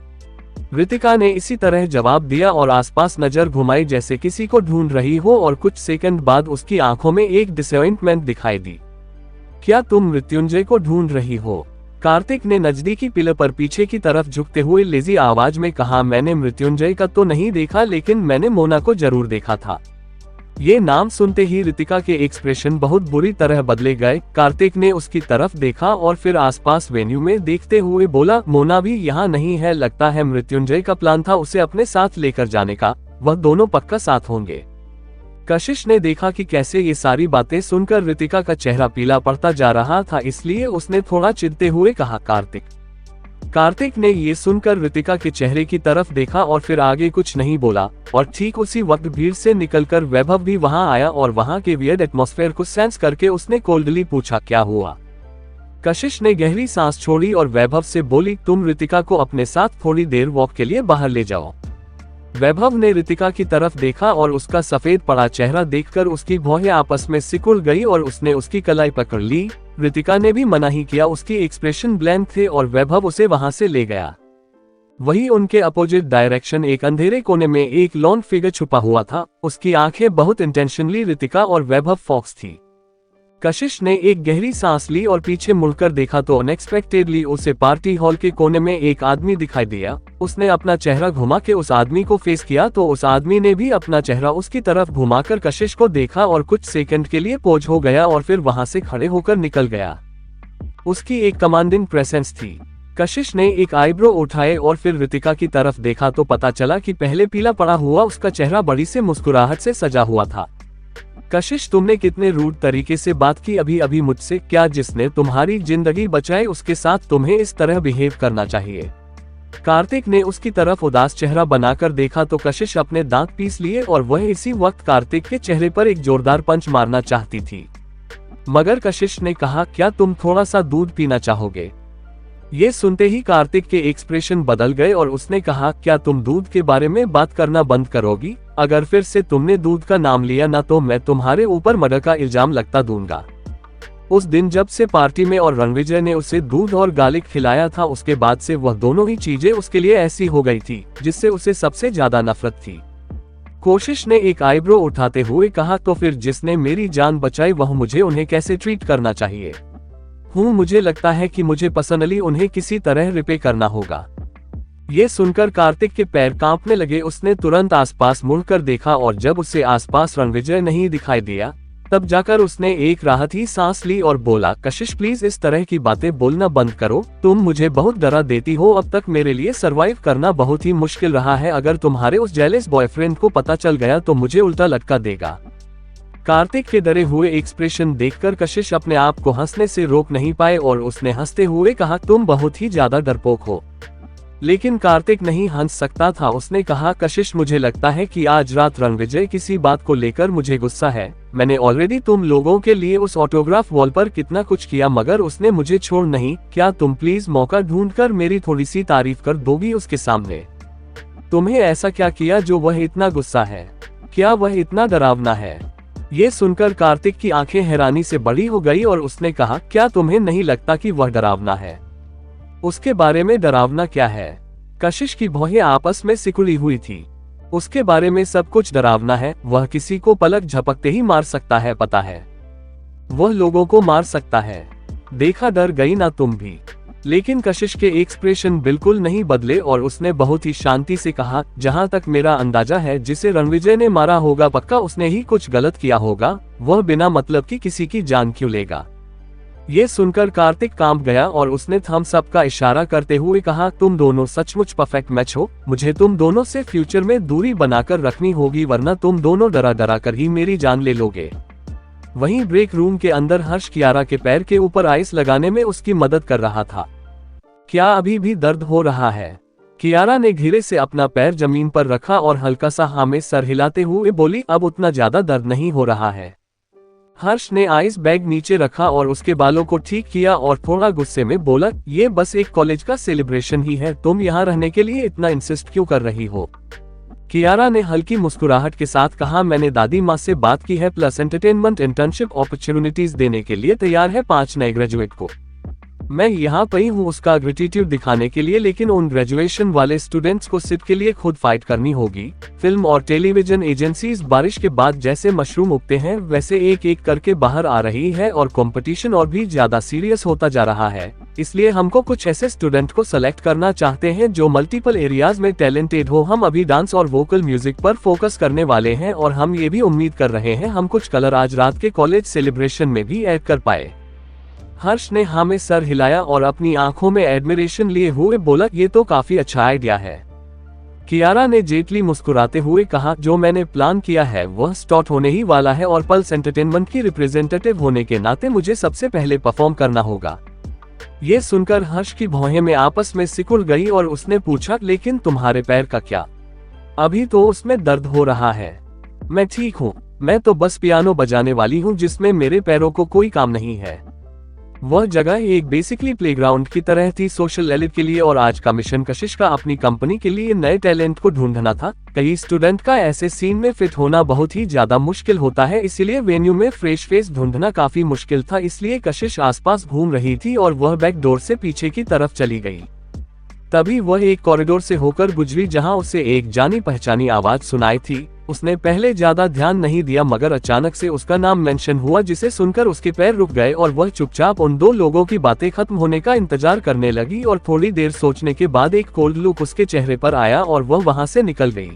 A: रितिका ने इसी तरह जवाब दिया और आसपास नजर घुमाई जैसे किसी को ढूंढ रही हो और कुछ सेकंड बाद उसकी आंखों में एक डिसअपॉइंटमेंट दिखाई दी। क्या तुम मृत्युंजय को ढूंढ रही हो? कार्तिक ने नजदीकी पिलर पर पीछे की तरफ झुकते हुए लेजी आवाज में कहा, मैंने मृत्युंजय का तो नहीं देखा, लेकिन मैंने मोना को जरूर देखा था। ये नाम सुनते ही रितिका के एक्सप्रेशन बहुत बुरी तरह बदले गए। कार्तिक ने उसकी तरफ देखा और फिर आसपास वेन्यू में देखते हुए बोला, मोना भी यहाँ नहीं है, लगता है मृत्युंजय का प्लान था उसे अपने साथ लेकर जाने का, वह दोनों पक्का साथ होंगे। कशिश ने देखा कि कैसे ये सारी बातें सुनकर रितिका का चेहरा पीला पड़ता जा रहा था, इसलिए उसने थोड़ा चिढ़ते हुए कहा, कार्तिक। कार्तिक ने ये सुनकर रितिका के चेहरे की तरफ देखा और फिर आगे कुछ नहीं बोला और ठीक उसी वक्त भीड़ से निकलकर वैभव भी वहां आया और वहां के वियर्ड एटमॉस्फेयर को सेंस करके उसने कोल्डली पूछा, क्या हुआ? कशिश ने गहरी सांस छोड़ी और वैभव से बोली, तुम रितिका को अपने साथ थोड़ी देर वॉक के लिए बाहर ले जाओ। वैभव ने रितिका की तरफ देखा और उसका सफेद पड़ा चेहरा देखकर उसकी भौहें आपस में सिकुड़ गई और उसने उसकी कलाई पकड़ ली। रितिका ने भी मना ही किया, उसकी एक्सप्रेशन ब्लैंक थे और वैभव उसे वहां से ले गया। वहीं उनके अपोजिट डायरेक्शन एक अंधेरे कोने में एक लॉन फिगर छुपा हुआ था, उसकी आंखें बहुत इंटेंशनली रितिका और वैभव फॉक्स थी। कशिश ने एक गहरी सांस ली और पीछे मुड़कर देखा तो अनएक्सपेक्टेडली उसे पार्टी हॉल के कोने में एक आदमी दिखाई दिया। उसने अपना चेहरा घुमा के उस आदमी को फेस किया तो उस आदमी ने भी अपना चेहरा उसकी तरफ घुमाकर कशिश को देखा और कुछ सेकंड के लिए पोज हो गया और फिर वहां से खड़े होकर निकल गया। उसकी एक कमांडिंग प्रेजेंस थी। कशिश ने एक आईब्रो उठाए और फिर रितिका की तरफ देखा तो पता चला कि पहले पीला पड़ा हुआ उसका चेहरा बड़ी से मुस्कुराहट से सजा हुआ था। कशिश, तुमने कितने रूड तरीके से बात की अभी अभी मुझसे। क्या जिसने तुम्हारी जिंदगी बचाई उसके साथ तुम्हें इस तरह बिहेव करना चाहिए? कार्तिक ने उसकी तरफ उदास चेहरा बनाकर देखा तो कशिश अपने दांत पीस लिए और वह इसी वक्त कार्तिक के चेहरे पर एक जोरदार पंच मारना चाहती थी, मगर कशिश ने कहा, क्या तुम थोड़ा सा दूध पीना चाहोगे? ये सुनते ही कार्तिक के एक्सप्रेशन बदल गए और उसने कहा, क्या तुम दूध के बारे में बात करना बंद करोगी? अगर फिर से तुमने दूध का नाम लिया ना तो मैं तुम्हारे ऊपर मर्डर का इल्जाम लगता दूंगा। उस दिन जब से पार्टी में और रणविजय ने उसे दूध और गार्लिक खिलाया था, उसके बाद से वह दोनों ही चीजें उसके लिए ऐसी हो गई थी जिससे उसे सबसे ज्यादा नफरत थी। कोशिश ने एक आईब्रो उठाते हुए कहा, तो फिर जिसने मेरी जान बचाई वह मुझे उन्हें कैसे ट्रीट करना चाहिए? मुझे लगता है कि मुझे पर्सनली उन्हें किसी तरह रिपे करना होगा। ये सुनकर कार्तिक के पैर कांपने लगे। उसने तुरंत आसपास मुड़कर देखा और जब उसे आसपास रणविजय नहीं दिखाई दिया तब जाकर उसने एक राहत ही सांस ली और बोला, कशिश प्लीज इस तरह की बातें बोलना बंद करो, तुम मुझे बहुत डरा देती हो। अब तक मेरे लिए सरवाइव करना बहुत ही मुश्किल रहा है, अगर तुम्हारे उस जेलस बॉयफ्रेंड को पता चल गया तो मुझे उल्टा लटका देगा। कार्तिक के डरे हुए एक्सप्रेशन देखकर कशिश अपने आप को हंसने से रोक नहीं पाए और उसने हंसते हुए कहा, तुम बहुत ही ज्यादा डरपोक हो। लेकिन कार्तिक नहीं हंस सकता था। उसने कहा, कशिश मुझे लगता है कि आज रात रणविजय किसी बात को लेकर मुझे गुस्सा है। मैंने ऑलरेडी तुम लोगों के लिए उस ऑटोग्राफ वॉल पर कितना कुछ किया मगर उसने मुझे छोड़ नहीं। क्या तुम प्लीज मौका ढूंढकर मेरी थोड़ी सी तारीफ कर दोगी उसके सामने? तुम्हें ऐसा क्या किया जो वह इतना गुस्सा है? क्या वह इतना डरावना है? ये सुनकर कार्तिक की आंखें हैरानी से बड़ी हो गई और उसने कहा, क्या तुम्हें नहीं लगता कि वह डरावना है? उसके बारे में डरावना क्या है? कशिश की भौहें आपस में सिकुड़ी हुई थी। उसके बारे में सब कुछ डरावना है। वह किसी को पलक झपकते ही मार सकता है, पता है? वह लोगों को मार सकता है। देखा, डर गई ना तुम भी? लेकिन कशिश के एक्सप्रेशन बिल्कुल नहीं बदले और उसने बहुत ही शांति से कहा, जहां तक मेरा अंदाजा है जिसे रणविजय ने मारा होगा पक्का उसने ही कुछ गलत किया होगा। वह बिना मतलब की किसी की जान क्यों लेगा? ये सुनकर कार्तिक कांप गया और उसने थम्स अप का इशारा करते हुए कहा, तुम दोनों सचमुच परफेक्ट मैच हो। मुझे तुम दोनों से फ्यूचर में दूरी बनाकर रखनी होगी वरना तुम दोनों डरा डरा कर ही मेरी जान ले लोगे। वहीं ब्रेक रूम के अंदर हर्ष कियारा के पैर के ऊपर आइस लगाने में उसकी मदद कर रहा था। क्या अभी भी दर्द हो रहा है? कियारा ने धीरे से अपना पैर जमीन पर रखा और हल्का सा हाँ में सर हिलाते हुए बोली, अब उतना ज्यादा दर्द नहीं हो रहा है। हर्ष ने आइस बैग नीचे रखा और उसके बालों को ठीक किया और थोड़ा गुस्से में बोला, ये बस एक कॉलेज का सेलिब्रेशन ही है, तुम यहाँ रहने के लिए इतना इंसिस्ट क्यों कर रही हो? कियारा ने हल्की मुस्कुराहट के साथ कहा, मैंने दादी माँ से बात की है, प्लस एंटरटेनमेंट इंटर्नशिप अपॉर्चुनिटीज देने के लिए तैयार है 5 नए ग्रेजुएट को। मैं यहाँ पे हूँ उसका ग्रेटिट्यूड दिखाने के लिए, लेकिन उन ग्रेजुएशन वाले स्टूडेंट्स को सीट के लिए खुद फाइट करनी होगी। फिल्म और टेलीविजन एजेंसीज बारिश के बाद जैसे मशरूम उगते हैं वैसे एक एक करके बाहर आ रही है और कंपटीशन और भी ज्यादा सीरियस होता जा रहा है। इसलिए हमको कुछ ऐसे स्टूडेंट को सेलेक्ट करना चाहते हैं जो मल्टीपल एरियाज में टैलेंटेड हो। हम अभी डांस और वोकल म्यूजिक पर फोकस करने वाले हैं और हम ये भी उम्मीद कर रहे हैं हम कुछ कलर आज रात के कॉलेज सेलिब्रेशन में भी ऐड कर पाए। हर्ष ने हाँ में सर हिलाया और अपनी आंखों में एडमिरेशन लिए हुए बोला, ये तो काफी अच्छा आइडिया है। कियारा ने जेटली मुस्कुराते हुए कहा, जो मैंने प्लान किया है वह स्टार्ट होने ही वाला है और पल्स एंटरटेनमेंट की रिप्रेजेंटेटिव होने के नाते मुझे सबसे पहले परफॉर्म करना होगा। ये सुनकर हर्ष की भौहें में आपस में सिकुड़ गई और उसने पूछा, लेकिन तुम्हारे पैर का क्या? अभी तो उसमें दर्द हो रहा है। मैं ठीक हूँ, मैं तो बस पियानो बजाने वाली हूँ जिसमें मेरे पैरों को कोई काम नहीं है। वह जगह एक बेसिकली प्लेग्राउंड की तरह थी सोशल एलिट के लिए और आज का मिशन कशिश का अपनी कंपनी के लिए नए टैलेंट को ढूंढना था। कई स्टूडेंट का ऐसे सीन में फिट होना बहुत ही ज्यादा मुश्किल होता है, इसलिए वेन्यू में फ्रेश फेस ढूंढना काफी मुश्किल था। इसलिए कशिश आसपास घूम रही थी और वह बैक डोर से पीछे की तरफ चली गई। तभी वह एक कॉरिडोर से होकर गुजरी जहां उसे एक जानी पहचानी आवाज सुनाई थी। उसने पहले ज्यादा ध्यान नहीं दिया मगर अचानक से उसका नाम मेंशन हुआ, जिसे सुनकर उसके पैर रुक गए और वह चुपचाप उन दो लोगों की बातें खत्म होने का इंतजार करने लगी और थोड़ी देर सोचने के बाद एक कोल्ड लुक उसके चेहरे पर आया और वह वहां से निकल गई।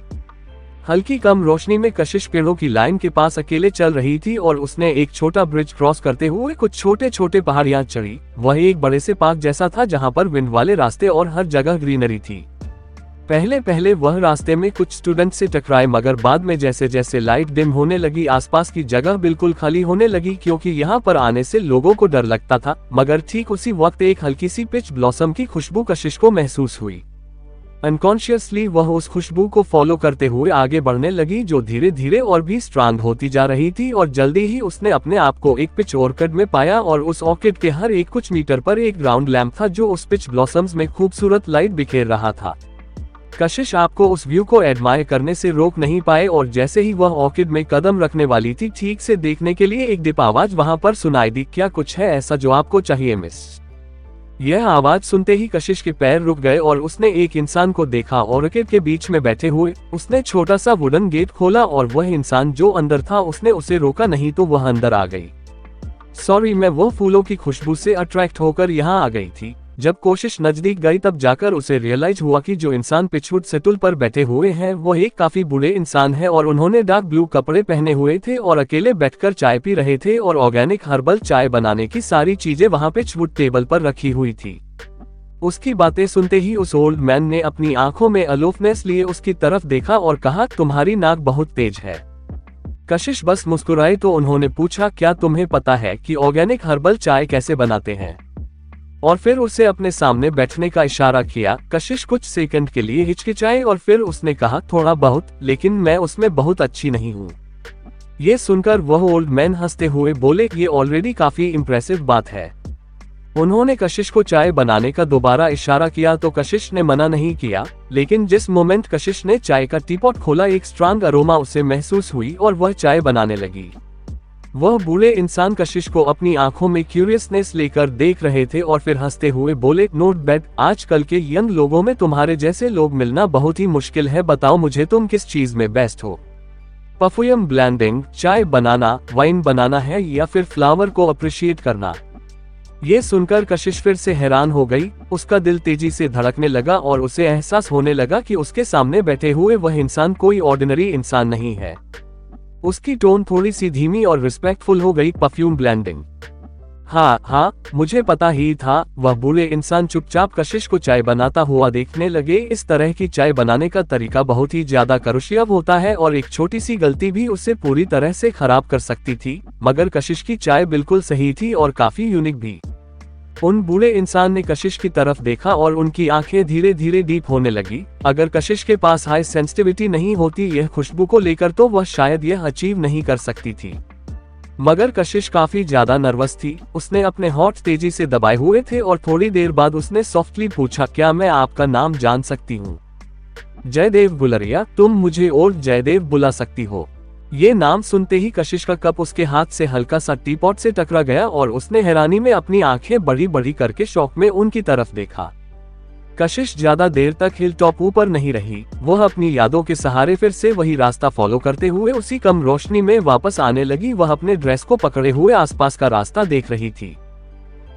A: हल्की कम रोशनी में कशिश पेड़ों की लाइन के पास अकेले चल रही थी और उसने एक छोटा ब्रिज क्रॉस करते हुए कुछ छोटे छोटे पहाड़ियां चढ़ी। वह एक बड़े से पार्क जैसा था जहां पर विंड वाले रास्ते और हर जगह ग्रीनरी थी। पहले पहले वह रास्ते में कुछ स्टूडेंट से टकराए मगर बाद में जैसे जैसे लाइट डिम होने लगी आसपास की जगह बिल्कुल खाली होने लगी, क्योंकि यहाँ पर आने से लोगों को डर लगता था। मगर ठीक उसी वक्त एक हल्की सी पिच ब्लॉसम की खुशबू कशिश को महसूस हुई। अनकॉन्शियसली वह उस खुशबू को फॉलो करते हुए आगे बढ़ने लगी जो धीरे धीरे और भी स्ट्रांग होती जा रही थी और जल्दी ही उसने अपने आप को एक पिच ऑर्किड में पाया और उस ऑर्किड के हर एक कुछ मीटर पर एक ग्राउंड लैंप था जो उस पिच ब्लॉसम्स में खूबसूरत लाइट बिखेर रहा था। कशिश आपको उस व्यू को एडमायर करने से रोक नहीं पाए और जैसे ही वह ऑर्किड में कदम रखने वाली थी ठीक से देखने के लिए एक डिप आवाज वहां पर सुनाई दी। क्या कुछ है ऐसा जो आपको चाहिए मिस? यह आवाज सुनते ही कशिश के पैर रुक गए और उसने एक इंसान को देखा ऑर्किड के बीच में बैठे हुए। उसने छोटा सा वुडन गेट खोला और वह इंसान जो अंदर था उसने उसे रोका नहीं तो वह अंदर आ गई। सॉरी, मैं वो फूलों की खुशबू से अट्रैक्ट होकर यहाँ आ गई थी। जब कोशिश नजदीक गई तब जाकर उसे रियलाइज हुआ कि जो इंसान पिछवुड सेटुल पर बैठे हुए हैं वो एक काफी बूढ़े इंसान है और उन्होंने डार्क ब्लू कपड़े पहने हुए थे और अकेले बैठकर चाय पी रहे थे और ऑर्गेनिक हर्बल चाय बनाने की सारी चीजें वहां पिछवुड टेबल पर रखी हुई थी। उसकी बातें सुनते ही उस ओल्ड मैन ने अपनी आंखों में अलोफनेस लिए उसकी तरफ देखा और कहा, तुम्हारी नाक बहुत तेज है। कशिश बस मुस्कुराए तो उन्होंने पूछा, क्या तुम्हें पता है कि ऑर्गेनिक हर्बल चाय कैसे बनाते हैं? और फिर उसे अपने सामने बैठने का इशारा किया। कशिश कुछ सेकंड के लिए हिचकिचाई और फिर उसने कहा, थोड़ा बहुत, लेकिन मैं उसमें बहुत अच्छी नहीं हूँ। ये सुनकर वह ओल्ड मैन हंसते हुए बोले, ये ऑलरेडी काफी इम्प्रेसिव बात है। उन्होंने कशिश को चाय बनाने का दोबारा इशारा किया तो कशिश ने मना नहीं किया, लेकिन जिस मोमेंट कशिश ने चाय का टीपॉट खोला एक स्ट्रांग अरोमा उसे महसूस हुई और वह चाय बनाने लगी। वह बूढ़े इंसान कशिश को अपनी आंखों में क्यूरियसनेस लेकर देख रहे थे और फिर हंसते हुए बोले, नोट बैड, आजकल के यंग लोगों में तुम्हारे जैसे लोग मिलना बहुत ही मुश्किल है। बताओ मुझे तुम किस चीज में बेस्ट हो? परफ्यूम ब्लेंडिंग, चाय बनाना, वाइन बनाना है या फिर फ्लावर को अप्रिशिएट करना? ये सुनकर कशिश फिर से हैरान हो गई। उसका दिल तेजी से धड़कने लगा और उसे एहसास होने लगा कि उसके सामने बैठे हुए वह इंसान कोई ऑर्डिनरी इंसान नहीं है। उसकी टोन थोड़ी सी धीमी और रिस्पेक्टफुल हो गई। Perfume blending? हाँ, मुझे पता ही था। वह बूढ़े इंसान चुपचाप कशिश को चाय बनाता हुआ देखने लगे। इस तरह की चाय बनाने का तरीका बहुत ही ज्यादा करुशियल होता है और एक छोटी सी गलती भी उसे पूरी तरह से खराब कर सकती थी, मगर कशिश की चाय बिल्कुल सही थी और काफी यूनिक भी। उन बूढ़े इंसान ने कशिश की तरफ देखा और उनकी आंखें धीरे धीरे डीप होने लगी। अगर कशिश के पास हाई सेंसिटिविटी नहीं होती यह खुशबू को लेकर तो वह शायद यह अचीव नहीं कर सकती थी। मगर कशिश काफी ज्यादा नर्वस थी। उसने अपने होंठ तेजी से दबाए हुए थे और थोड़ी देर बाद उसने सॉफ्टली पूछा, क्या मैं आपका नाम जान सकती हूँ? जयदेव गुलरिया, तुम मुझे और जयदेव बुला सकती हो। ये नाम सुनते ही कशिश का कप उसके हाथ से हल्का सा टीपॉट से टकरा गया और उसने हैरानी में अपनी आंखें बड़ी बड़ी करके शौक में उनकी तरफ देखा। कशिश ज्यादा देर तक हिल टॉप ऊपर नहीं रही। वह अपनी यादों के सहारे फिर से वही रास्ता फॉलो करते हुए उसी कम रोशनी में वापस आने लगी। वह अपने ड्रेस को पकड़े हुए आसपास का रास्ता देख रही थी।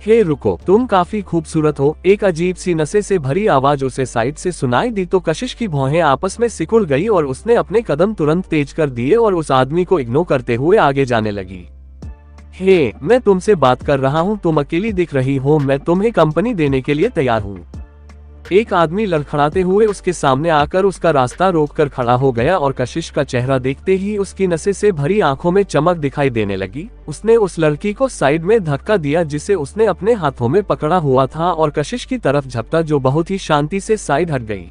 A: हे रुको, तुम काफी खूबसूरत हो। एक अजीब सी नशे से भरी आवाज उसे साइड से सुनाई दी तो कशिश की भौहें आपस में सिकुड़ गई और उसने अपने कदम तुरंत तेज कर दिए और उस आदमी को इग्नोर करते हुए आगे जाने लगी। हे, मैं तुमसे बात कर रहा हूँ, तुम अकेली दिख रही हो, मैं तुम्हें कंपनी देने के लिए तैयार हूँ। एक आदमी लड़खड़ाते हुए उसके सामने आकर उसका रास्ता रोककर खड़ा हो गया और कशिश का चेहरा देखते ही उसकी नशे से भरी आंखों में चमक दिखाई देने लगी। उसने उस लड़की को साइड में धक्का दिया जिसे उसने अपने हाथों में पकड़ा हुआ था और कशिश की तरफ झपटा जो बहुत ही शांति से साइड हट गई।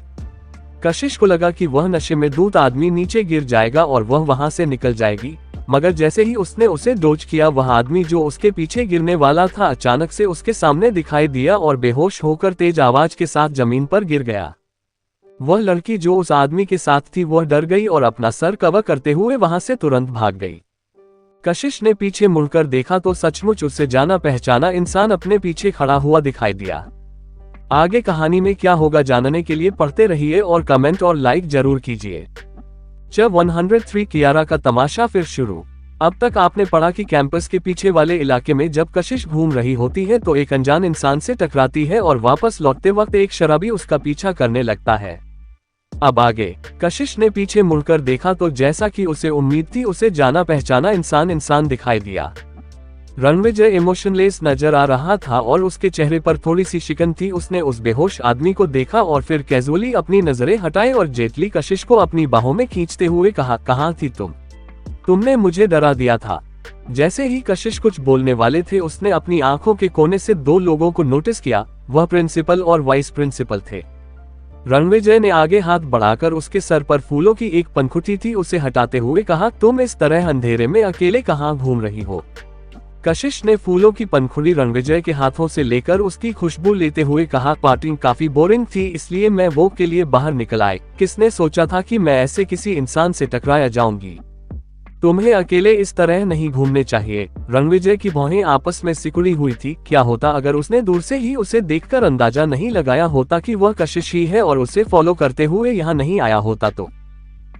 A: कशिश को लगा कि वह नशे में धूत आदमी नीचे गिर जाएगा और वह वहां से निकल जाएगी, मगर जैसे ही उसने उसे डोज किया वह आदमी जो उसके पीछे गिरने वाला था अचानक से उसके सामने दिखाई दिया और बेहोश होकर तेज आवाज के साथ जमीन पर गिर गया। वह लड़की जो उस आदमी के साथ थी वह डर गई और अपना सर कवर करते हुए वहां से तुरंत भाग गई। कशिश ने पीछे मुड़कर देखा तो सचमुच उससे जाना पहचाना इंसान अपने पीछे खड़ा हुआ दिखाई दिया। आगे कहानी में क्या होगा जानने के लिए पढ़ते रहिए और कमेंट और लाइक जरूर कीजिए। जब 103 कियारा का तमाशा फिर शुरू। अब तक आपने पढ़ा कि कैंपस के पीछे वाले इलाके में जब कशिश घूम रही होती है तो एक अनजान इंसान से टकराती है और वापस लौटते वक्त एक शराबी उसका पीछा करने लगता है। अब आगे कशिश ने पीछे मुड़कर देखा तो जैसा कि उसे उम्मीद थी उसे जाना पहचाना इंसान दिखाई दिया। रणविजय इमोशनलेस नजर आ रहा था और उसके चेहरे पर थोड़ी सी शिकन थी। उसने उस बेहोश आदमी को देखा और फिर कैजुअली अपनी नजरें हटाए और जेटली कशिश को अपनी बाहों में खींचते हुए कहा, कहाँ थी तुम? तुमने मुझे डरा दिया था। जैसे ही कशिश कुछ बोलने वाले थे उसने अपनी आंखों के कोने से दो लोगों को नोटिस किया। वह प्रिंसिपल और वाइस प्रिंसिपल थे। रणविजय ने आगे हाथ बढ़ाकर उसके सर पर फूलों की एक पंखुड़ी थी उसे हटाते हुए कहा, तुम इस तरह अंधेरे में अकेले कहाँ घूम रही हो? कशिश ने फूलों की पंखुड़ी रणविजय के हाथों से लेकर उसकी खुशबू लेते हुए कहा, पार्टी काफी बोरिंग थी इसलिए मैं वो के लिए बाहर निकल आई। किसने सोचा था कि मैं ऐसे किसी इंसान से टकराया जाऊंगी? तुम्हें अकेले इस तरह नहीं घूमने चाहिए। रणविजय की भौहें आपस में सिकुड़ी हुई थी। क्या होता अगर उसने दूर से ही उसे देखकर अंदाजा नहीं लगाया होता कि वह कशिश ही है और उसे फॉलो करते हुए यहाँ नहीं आया होता तो?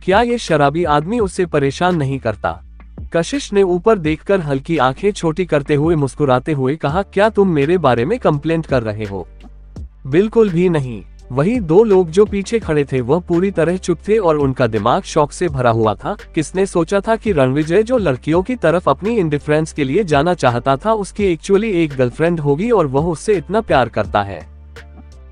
A: क्या ये शराबी आदमी उससे परेशान नहीं करता? कशिश ने ऊपर देखकर हल्की आंखें छोटी करते हुए मुस्कुराते हुए कहा, क्या तुम मेरे बारे में कंप्लेंट कर रहे हो? बिल्कुल भी नहीं। वही दो लोग जो पीछे खड़े थे वह पूरी तरह चुप थे और उनका दिमाग शौक से भरा हुआ था। किसने सोचा था कि रणविजय जो लड़कियों की तरफ अपनी इंडिफरेंस के लिए जाना चाहता था उसकी एक्चुअली एक गर्लफ्रेंड होगी और वह उससे इतना प्यार करता है।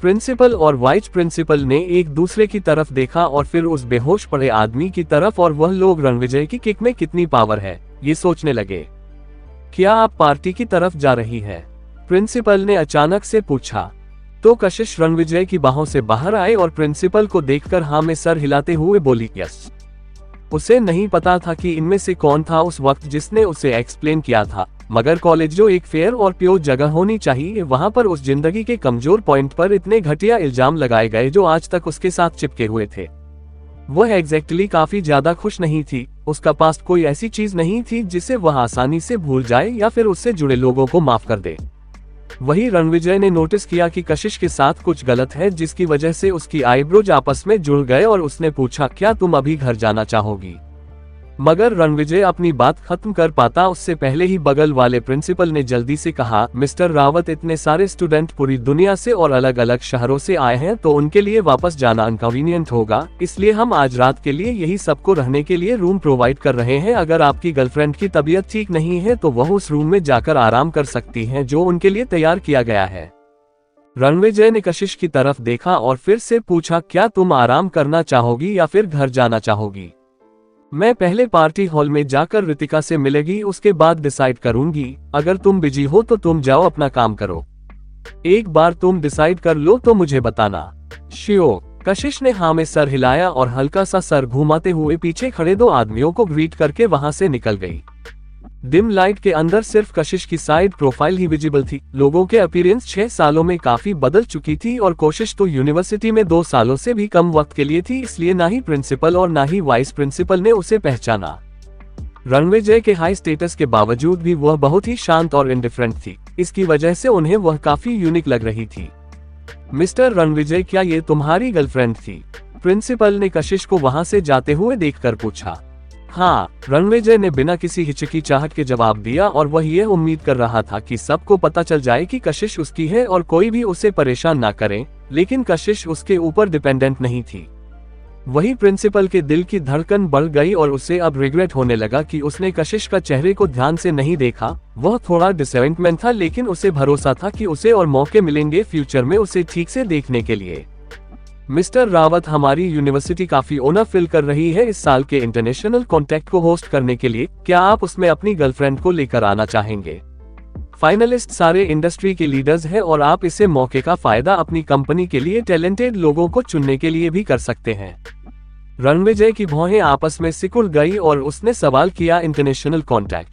A: प्रिंसिपल और वाइस प्रिंसिपल ने एक दूसरे की तरफ देखा और फिर उस बेहोश पड़े आदमी की तरफ और वह लोग रणविजय की किक में कितनी पावर है ये सोचने लगे। क्या आप पार्टी की तरफ जा रही है? प्रिंसिपल ने अचानक से पूछा। तो कशिश रणविजय की बाहों से बाहर आए और प्रिंसिपल को देखकर हाँ में सर हिलाते हुए बोली, यस। उसे नहीं पता था कि इनमें से कौन था उस वक्त जिसने उसे एक्सप्लेन किया था, मगर कॉलेज जो एक फेयर और प्योर जगह होनी चाहिए वहां पर उस जिंदगी के कमजोर पॉइंट पर इतने घटिया इल्जाम लगाए गए जो आज तक उसके साथ चिपके हुए थे। वह एग्जैक्टली काफी ज्यादा खुश नहीं थी। उसका पास्ट कोई ऐसी चीज नहीं थी जिसे वह आसानी से भूल जाए या फिर उससे जुड़े लोगों को माफ कर दे। वही रणविजय ने नोटिस किया कि कशिश के साथ कुछ गलत है जिसकी वजह से उसकी आईब्रोज आपस में जुड़ गए और उसने पूछा, क्या तुम अभी घर जाना चाहोगी? मगर रणविजय अपनी बात खत्म कर पाता उससे पहले ही बगल वाले प्रिंसिपल ने जल्दी से कहा, मिस्टर रावत, इतने सारे स्टूडेंट पूरी दुनिया से और अलग अलग शहरों से आए हैं तो उनके लिए वापस जाना अनकन्वीनियंट होगा, इसलिए हम आज रात के लिए यही सबको रहने के लिए रूम प्रोवाइड कर रहे हैं। अगर आपकी गर्लफ्रेंड की तबीयत ठीक नहीं है तो वह उस रूम में जाकर आराम कर सकती है जो उनके लिए तैयार किया गया है। रणविजय ने कशिश की तरफ देखा और फिर से पूछा, क्या तुम आराम करना चाहोगी या फिर घर जाना चाहोगी? मैं पहले पार्टी हॉल में जाकर रितिका से मिलेगी, उसके बाद डिसाइड करूंगी। अगर तुम बिजी हो तो तुम जाओ अपना काम करो। एक बार तुम डिसाइड कर लो तो मुझे बताना। श्योर। कशिश ने हाँ में सर हिलाया और हल्का सा सर घुमाते हुए पीछे खड़े दो आदमियों को ग्रीट करके वहां से निकल गई। डिम लाइट के अंदर सिर्फ कशिश की साइड प्रोफाइल ही विजिबल थी। लोगों के अपीयरेंस 6 सालों में काफी बदल चुकी थी और कोशिश तो यूनिवर्सिटी में 2 सालों से भी कम वक्त के लिए थी, इसलिए ना ही प्रिंसिपल और ना ही वाइस प्रिंसिपल ने उसे पहचाना। रणविजय के हाई स्टेटस के बावजूद भी वह बहुत ही शांत और इंडिफरेंट थी। इसकी वजह से उन्हें वह काफी यूनिक लग रही थी। मिस्टर रणविजय, क्या ये तुम्हारी गर्लफ्रेंड थी? प्रिंसिपल ने कशिश को वहां से जाते हुए देखकर पूछा। हाँ, रणविजय ने बिना किसी हिचकिचाहट के जवाब दिया और वह यह उम्मीद कर रहा था कि सबको पता चल जाए कि कशिश उसकी है और कोई भी उसे परेशान ना करे, लेकिन कशिश उसके ऊपर डिपेंडेंट नहीं थी। वही प्रिंसिपल के दिल की धड़कन बढ़ गई और उसे अब रिग्रेट होने लगा कि उसने कशिश का चेहरे को ध्यान से नहीं देखा। वह थोड़ा डिसअपॉइंटमेंट था, लेकिन उसे भरोसा था कि उसे और मौके मिलेंगे फ्यूचर में उसे ठीक से देखने के लिए। मिस्टर रावत, हमारी यूनिवर्सिटी काफी ऑनर फील कर रही है इस साल के इंटरनेशनल कॉन्टेक्ट को होस्ट करने के लिए। क्या आप उसमें अपनी गर्लफ्रेंड को लेकर आना चाहेंगे? फाइनलिस्ट सारे इंडस्ट्री के लीडर्स हैं और आप इसे मौके का फायदा अपनी कंपनी के लिए टैलेंटेड लोगों को चुनने के लिए भी कर सकते हैं। रणविजय की भौहें आपस में सिकुड़ गई और उसने सवाल किया, इंटरनेशनल कॉन्टैक्ट?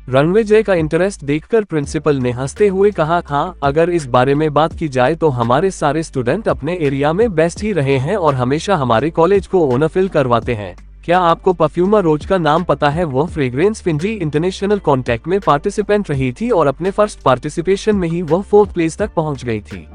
A: रणविजय का इंटरेस्ट देखकर प्रिंसिपल ने हंसते हुए कहा, हाँ, अगर इस बारे में बात की जाए तो हमारे सारे स्टूडेंट अपने एरिया में बेस्ट ही रहे हैं और हमेशा हमारे कॉलेज को ऑनर फील करवाते हैं। क्या आपको परफ्यूमर रोज का नाम पता है? वह फ्रेग्रेंस फिंजी इंटरनेशनल कॉन्टेक्ट में पार्टिसिपेंट रही थी और अपने फर्स्ट पार्टिसिपेशन में ही वह 4th प्लेस तक पहुंच गई थी।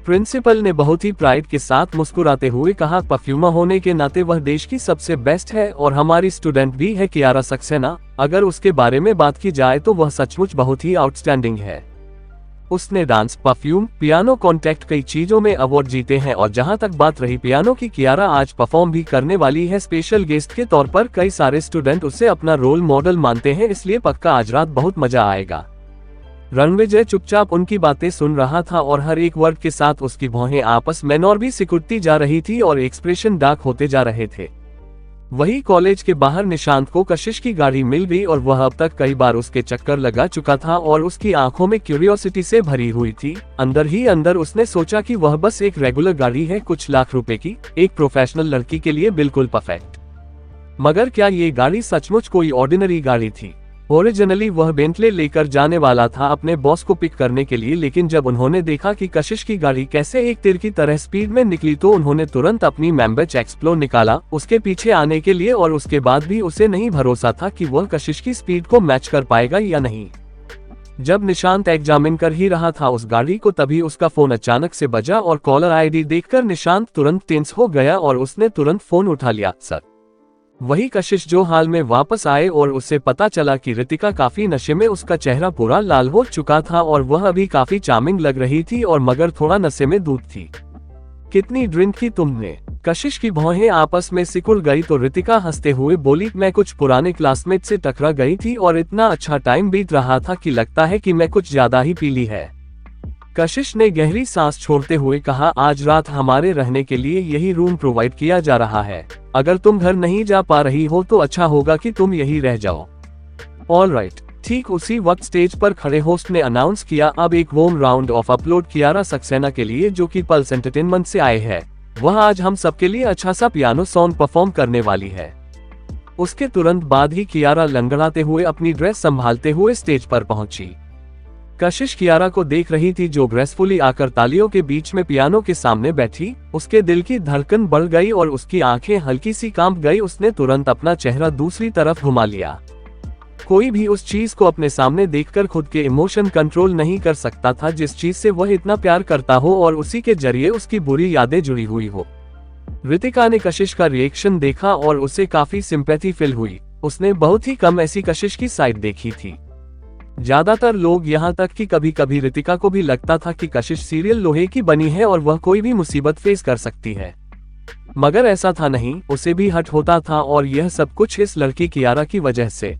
A: प्रिंसिपल ने बहुत ही प्राइड के साथ मुस्कुराते हुए कहा, परफ्यूमर होने के नाते वह देश की सबसे बेस्ट है और हमारी स्टूडेंट भी है कियारा सक्सेना। अगर उसके बारे में बात की जाए तो वह सचमुच बहुत ही आउटस्टैंडिंग है। उसने डांस, परफ्यूम, पियानो कॉन्टेक्ट कई चीजों में अवार्ड जीते हैं और जहां तक बात रही पियानो की, कियारा आज परफॉर्म भी करने वाली है स्पेशल गेस्ट के तौर पर। कई सारे स्टूडेंट उसे अपना रोल मॉडल मानते हैं, इसलिए पक्का आज रात बहुत मजा आएगा। रणविजय चुपचाप उनकी बातें सुन रहा था और हर एक वर्ड के साथ उसकी भौहें आपस में और भी सिकुड़ती जा रही थी और एक्सप्रेशन डार्क होते जा रहे थे। वही कॉलेज के बाहर निशांत को कशिश की गाड़ी मिल गई और वह अब तक कई बार उसके चक्कर लगा चुका था और उसकी आंखों में क्यूरियोसिटी से भरी हुई थी। अंदर ही अंदर उसने सोचा कि वह बस एक रेगुलर गाड़ी है, कुछ लाख रुपए की, एक प्रोफेशनल लड़की के लिए बिल्कुल परफेक्ट। मगर क्या ये गाड़ी सचमुच कोई ऑर्डिनरी गाड़ी थी? ओरिजिनली वह बेंटले लेकर जाने वाला था अपने बॉस को पिक करने के लिए, लेकिन जब उन्होंने देखा कि कशिश की गाड़ी कैसे एक तीर की तरह स्पीड में निकली तो उन्होंने तुरंत अपनी मैम्बेच एक्सप्लो निकाला उसके पीछे आने के लिए, और उसके बाद भी उसे नहीं भरोसा था कि वह कशिश की स्पीड को मैच कर पाएगा या नहीं। जब निशांत एग्जामिन कर ही रहा था उस गाड़ी को, तभी उसका फोन अचानक से बजा और कॉलर आईडी देखकर निशांत तुरंत टेंस हो गया और उसने तुरंत फोन उठा लिया। सर, वही कशिश जो हाल में वापस आए और उसे पता चला कि रितिका काफी नशे में, उसका चेहरा पूरा लाल हो चुका था और वह अभी काफी चार्मिंग लग रही थी और मगर थोड़ा नशे में दूध थी। कितनी ड्रिंक की तुमने? कशिश की भौहें आपस में सिकुड़ गई तो रितिका हंसते हुए बोली, मैं कुछ पुराने क्लासमेट से टकरा गई थी और इतना अच्छा टाइम बीत रहा था कि लगता है कि मैं कुछ ज्यादा ही पी ली है। कशिश ने गहरी सांस छोड़ते हुए कहा, आज रात हमारे रहने के लिए यही रूम प्रोवाइड किया जा रहा है। अगर तुम घर नहीं जा पा रही हो तो अच्छा होगा कि तुम यही रह जाओ। ऑलराइट। ठीक उसी वक्त स्टेज पर खड़े होस्ट ने अनाउंस किया, अब एक warm round of applause Kiara Saxena के लिए जो कि पल्स एंटरटेनमेंट से आए हैं। वह आज हम सबके लिए अच्छा सा पियानो सॉन्ग परफॉर्म करने वाली है। उसके तुरंत बाद ही कियारा लंगड़ाते हुए अपनी ड्रेस संभालते हुए स्टेज पर पहुंची। कशिश कियारा को देख रही थी जो ग्रेसफुली आकर तालियों के बीच में पियानो के सामने बैठी। उसके दिल की धड़कन बढ़ गई और उसकी आंखें हल्की सी कांप गई। उसने तुरंत अपना चेहरा दूसरी तरफ घुमा लिया। कोई भी उस चीज को अपने सामने देखकर खुद के इमोशन कंट्रोल नहीं कर सकता था जिस चीज से वह इतना प्यार करता हो और उसी के जरिए उसकी बुरी यादें जुड़ी हुई हो। रितिका ने कशिश का रिएक्शन देखा और उसे काफी सिंपैथी फील हुई। उसने बहुत ही कम ऐसी कशिश की साइड देखी थी। ज्यादातर लोग यहाँ तक कि कभी कभी रितिका को भी लगता था कि कशिश सीरियल लोहे की बनी है और वह कोई भी मुसीबत फेस कर सकती है, मगर ऐसा था नहीं। उसे भी हट होता था और यह सब कुछ इस लड़की कियारा की वजह से।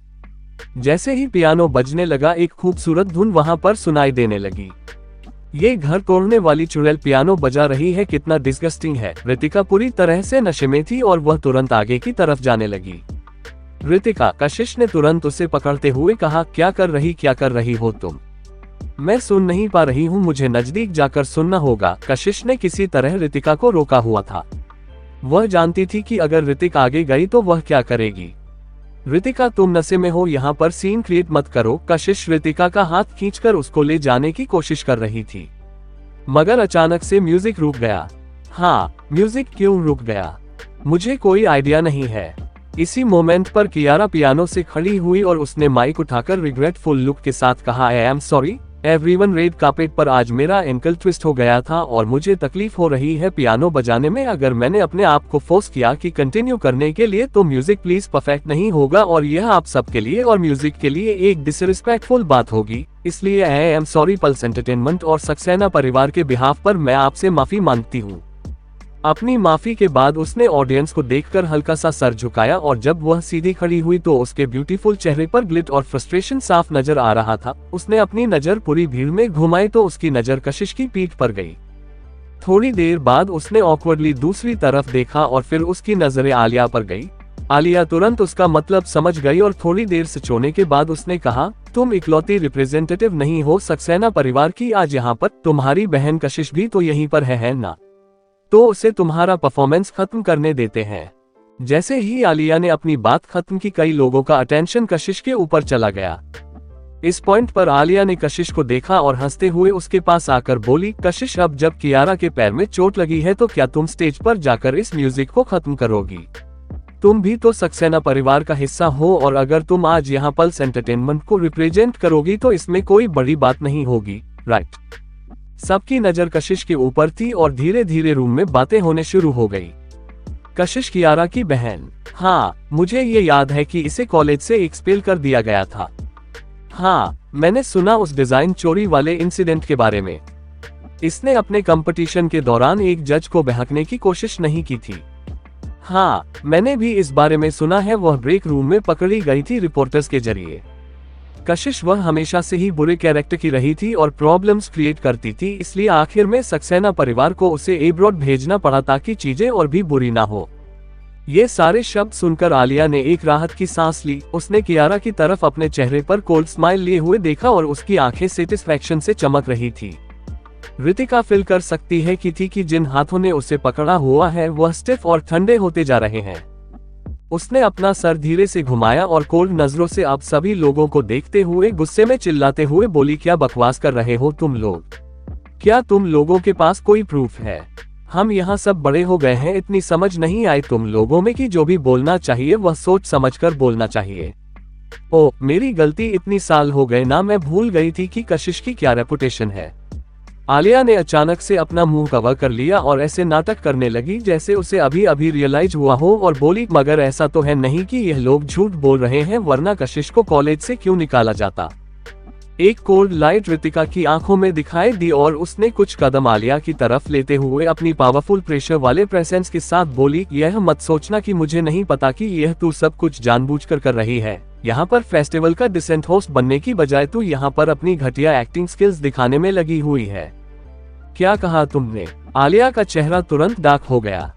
A: जैसे ही पियानो बजने लगा एक खूबसूरत धुन वहां पर सुनाई देने लगी। ये घर तोड़ने वाली चुड़ैल पियानो बजा रही है, कितना डिस्गस्टिंग है। रितिका पूरी तरह से नशे में थी और वह तुरंत आगे की तरफ जाने लगी। रितिका, कशिश ने तुरंत उसे पकड़ते हुए कहा, क्या कर रही हो तुम? मैं सुन नहीं पा रही हूँ, मुझे नजदीक जाकर सुनना होगा। कशिश ने किसी तरह रितिका को रोका हुआ था। वह जानती थी कि अगर रितिका आगे गई तो वह क्या करेगी। रितिका तुम नशे में हो, यहाँ पर सीन क्रिएट मत करो। कशिश रितिका का हाथ खींचकर उसको ले जाने की कोशिश कर रही थी, मगर अचानक से म्यूजिक रुक गया। हाँ, म्यूजिक क्यों रुक गया मुझे कोई आइडिया नहीं है। इसी मोमेंट पर कियारा पियानो से खड़ी हुई और उसने माइक उठाकर रिग्रेटफुल लुक के साथ कहा, I am sorry everyone, red carpet पर आज मेरा एंकल ट्विस्ट हो गया था और मुझे तकलीफ हो रही है पियानो बजाने में। अगर मैंने अपने आप को फोर्स किया कि कंटिन्यू करने के लिए तो म्यूजिक प्लीज परफेक्ट नहीं होगा और यह आप सबके लिए और म्यूजिक के लिए एक डिसरिस्पेक्टफुल बात होगी। इसलिए I am sorry pulse entertainment और सक्सेना परिवार के बिहाफ पर मैं आपसे माफी मांगती हूँ। अपनी माफी के बाद उसने ऑडियंस को देखकर हल्का सा सर झुकाया और जब वह सीधी खड़ी हुई तो उसके ब्यूटीफुल चेहरे पर ग्लिट और फ्रस्ट्रेशन साफ नजर आ रहा था। उसने अपनी नजर पूरी भीड़ में घुमाई तो उसकी नजर कशिश की पीठ पर गई। थोड़ी देर बाद उसने ऑकवर्डली दूसरी तरफ देखा और फिर उसकी नजरें आलिया पर गई। आलिया तुरंत उसका मतलब समझ गई और थोड़ी देर सचोने के बाद उसने कहा, तुम इकलौती रिप्रेजेंटेटिव नहीं हो सक्सेना परिवार की आज यहाँ पर, तुम्हारी बहन कशिश भी तो यहीं पर है ना, तो उसे तुम्हारा परफॉर्मेंस खत्म करने देते हैं। जैसे ही आलिया ने अपनी बात खत्म की कई लोगों का अटेंशन कशिश के ऊपर चला गया। इस पॉइंट पर आलिया ने कशिश को देखा और हंसते हुए उसके पास आकर बोली, कशिश अब जब कियारा के पैर में चोट लगी है तो क्या तुम स्टेज पर जाकर इस म्यूजिक को खत्म करोगी? तुम भी तो सक्सेना परिवार का हिस्सा हो और अगर तुम आज यहाँ पल्स एंटरटेनमेंट को रिप्रेजेंट करोगी तो इसमें कोई बड़ी बात नहीं होगी, राइट? सबकी नजर कशिश के ऊपर थी और धीरे धीरे रूम में बातें होने शुरू हो गई। कशिश कियारा की बहन, हाँ मुझे ये याद है कि इसे कॉलेज से एक्सपेल कर दिया गया था। हाँ मैंने सुना उस डिजाइन चोरी वाले इंसिडेंट के बारे में। इसने अपने कंपटीशन के दौरान एक जज को बहकने की कोशिश नहीं की थी। हाँ मैंने भी इस बारे में सुना है, वह ब्रेक रूम में पकड़ी गई थी रिपोर्टर्स के जरिए। कशिश वह हमेशा से ही बुरे कैरेक्टर की रही थी और प्रॉब्लम्स क्रिएट करती थी, इसलिए आखिर में सक्सेना परिवार को उसे एब्रॉड भेजना पड़ा ताकि चीजें और भी बुरी ना हो। ये सारे शब्द सुनकर आलिया ने एक राहत की सांस ली। उसने कियारा की तरफ अपने चेहरे पर कोल्ड स्माइल लिए हुए देखा और उसकी आंखें सेटिस्फैक्शन से चमक रही थी। रितिका फील कर सकती है कि जिन हाथों ने उसे पकड़ा हुआ है वह स्टिफ और ठंडे होते जा रहे हैं। उसने अपना सर धीरे से घुमाया और कोल्ड नजरों से आप सभी लोगों को देखते हुए गुस्से में चिल्लाते हुए बोली, क्या बकवास कर रहे हो तुम लोग? क्या तुम लोगों के पास कोई प्रूफ है? हम यहाँ सब बड़े हो गए हैं, इतनी समझ नहीं आई तुम लोगों में कि जो भी बोलना चाहिए वह सोच समझकर बोलना चाहिए। ओ मेरी गलती, इतनी साल हो गए ना, मैं भूल गई थी कि कशिश की क्या रेपुटेशन है। आलिया ने अचानक से अपना मुंह कवर कर लिया और ऐसे नाटक करने लगी जैसे उसे अभी अभी रियलाइज हुआ हो और बोली, मगर ऐसा तो है नहीं कि यह लोग झूठ बोल रहे हैं, वरना कशिश को कॉलेज से क्यों निकाला जाता? एक कोल्ड लाइट रितिका की आंखों में दिखाई दी और उसने कुछ कदम आलिया की तरफ लेते हुए अपनी पावरफुल प्रेशर वाले प्रेजेंस के साथ बोली, यह मत सोचना कि मुझे नहीं पता कि यह तू सब कुछ जानबूझकर कर रही है। यहाँ पर फेस्टिवल का डिसेंट होस्ट बनने की बजाय तू यहाँ पर अपनी घटिया एक्टिंग स्किल्स दिखाने में लगी हुई है। क्या कहा तुमने? आलिया का चेहरा तुरंत डार्क हो गया।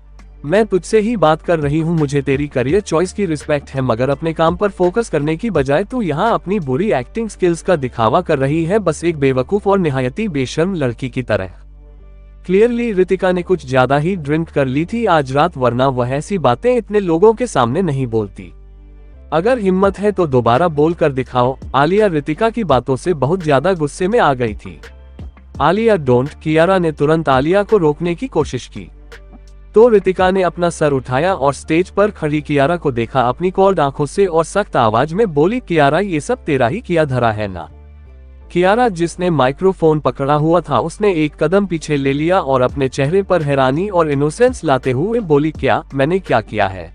A: मैं तुझसे ही बात कर रही हूँ, मुझे तेरी करियर चॉइस की रिस्पेक्ट है, मगर अपने काम पर फोकस करने की बजाय तू यहाँ अपनी बुरी एक्टिंग स्किल्स का दिखावा कर रही है, बस एक बेवकूफ और निहायती बेशर्म लड़की की तरह। क्लियरली रितिका ने कुछ ज्यादा ही ड्रिंक कर ली थी आज रात, वरना वह ऐसी बातें इतने लोगों के सामने नहीं बोलती। अगर हिम्मत है तो दोबारा बोल कर दिखाओ। आलिया रितिका की बातों से बहुत ज्यादा गुस्से में आ गई थी। आलिया डोंट, कियारा ने तुरंत आलिया को रोकने की कोशिश की तो रितिका ने अपना सर उठाया और स्टेज पर खड़ी कियारा को देखा अपनी कोल्ड आंखों से और सख्त आवाज में बोली, कियारा ये सब तेरा ही किया धरा है ना? कियारा जिसने माइक्रोफोन पकड़ा हुआ था उसने एक कदम पीछे ले लिया और अपने चेहरे पर हैरानी और इनोसेंस लाते हुए बोली, क्या मैंने क्या किया है?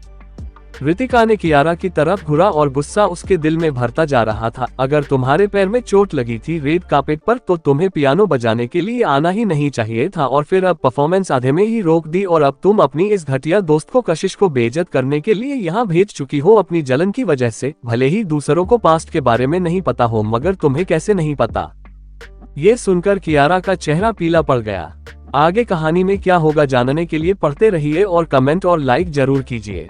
A: रितिका ने कियारा की तरफ घुरा और गुस्सा उसके दिल में भरता जा रहा था। अगर तुम्हारे पैर में चोट लगी थी रेड कार्पेट पर तो तुम्हें पियानो बजाने के लिए आना ही नहीं चाहिए था, और फिर अब परफॉर्मेंस आधे में ही रोक दी और अब तुम अपनी इस घटिया दोस्त को कशिश को बेइज्जत करने के लिए यहाँ भेज चुकी हो अपनी जलन की वजह से। भले ही दूसरों को पास्ट के बारे में नहीं पता हो, मगर तुम्हें कैसे नहीं पता? ये सुनकर कियारा का चेहरा पीला पड़ गया। आगे कहानी में क्या होगा जानने के लिए पढ़ते रहिए और कमेंट और लाइक जरूर कीजिए।